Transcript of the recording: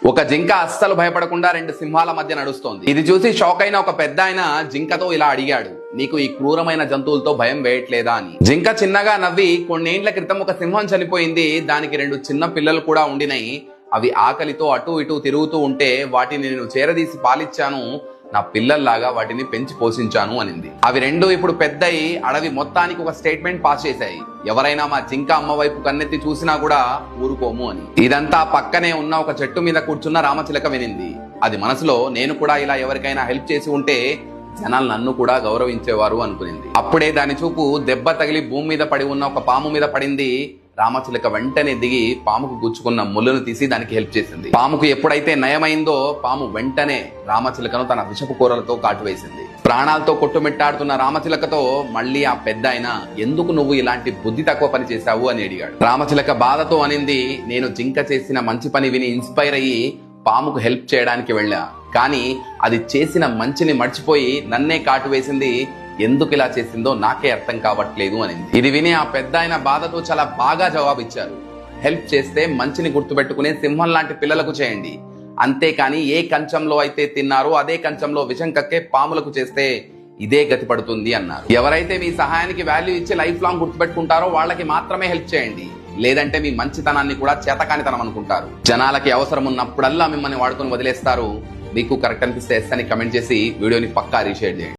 ఒక జింక అస్సలు భయపడకుండా రెండు సింహాల మధ్య నడుస్తోంది. ఇది చూసి షాక్ అయిన ఒక పెద్ద ఆయన జింకతో ఇలా అడిగాడు, నీకు ఈ క్రూరమైన జంతువులతో భయం వేయట్లేదా అని. జింక చిన్నగా నవ్వి, కొన్నేండ్ల క్రితం ఒక సింహం చనిపోయింది, దానికి 2 చిన్న పిల్లలు కూడా ఉండినాయి. అవి ఆకలితో అటు ఇటు తిరుగుతూ ఉంటే వాటిని నేను చేరదీసి పాలిచ్చాను, నా పిల్లల్లాగా వాటిని పెంచి పోషించాను అనింది. అవి 2 ఇప్పుడు పెద్దయి అడవి మొత్తానికి ఒక స్టేట్మెంట్ పాస్ చేశాయి, ఎవరైనా మా జింక అమ్మ వైపు కన్నెత్తి చూసినా కూడా ఊరుకోము అని. ఇదంతా పక్కనే ఉన్న ఒక చెట్టు మీద కూర్చున్న రామచిలక వినింది. అది మనసులో, నేను కూడా ఇలా ఎవరికైనా హెల్ప్ చేసి ఉంటే జనాలు నన్ను కూడా గౌరవించేవారు అనుకునింది. అప్పుడే దాని చూపు దెబ్బ తగిలి భూమి మీద పడి ఉన్న ఒక పాము మీద పడింది. రామచిలక వెంటనే దిగి పాముకు గుచ్చుకున్న ముళ్ళను తీసి దానికి హెల్ప్ చేసింది. పాముకు ఎప్పుడైతే నయమైందో పాము వెంటనే రామచిలకను తన విషపు కూరలతో కాటువేసింది. ప్రాణాలతో కొట్టుమిట్టాడుతున్న రామచిలకతో మళ్ళీ ఆ పెద్ద ఆయన, ఎందుకు నువ్వు ఇలాంటి బుద్ధి తక్కువ పని చేశావు అని అడిగాడు. రామచిలక బాధతో అనింది, నేను జింక చేసిన మంచి పని విని ఇన్స్పైర్ అయ్యి పాముకు హెల్ప్ చేయడానికి వెళ్ళా, కానీ అది చేసిన మంచిని మర్చిపోయి నన్నే కాటు వేసింది, ఎందుకు ఇలా చేసిందో నాకే అర్థం కావట్లేదు అనింది. ఇది విని ఆ పెద్ద ఆయన బాధతో చాలా బాగా జవాబిచ్చారు, హెల్ప్ చేస్తే మంచిని గుర్తుపెట్టుకునే సింహం లాంటి పిల్లలకు చేయండి, అంతేకాని ఏ కంచంలో అయితే తిన్నారో అదే కంచంలో విషం కక్కే పాములకు చేస్తే ఇదే గతి పడుతుంది అన్నారు. ఎవరైతే మీ సహాయానికి వాల్యూ ఇచ్చి లైఫ్ లాంగ్ గుర్తుపెట్టుకుంటారో వాళ్ళకి మాత్రమే హెల్ప్ చేయండి, లేదంటే మీ మంచితనాన్ని కూడా చేతకానితనం అనుకుంటారు. జనాలకి అవసరం ఉన్నప్పుడల్లా మిమ్మల్ని వాడుకొని వదిలేస్తారు. మీకు కరెక్ట్ అనిపిస్తే ఎస్ అని కమెంట్ చేసి వీడియోని పక్కా రీషేర్ చేయండి.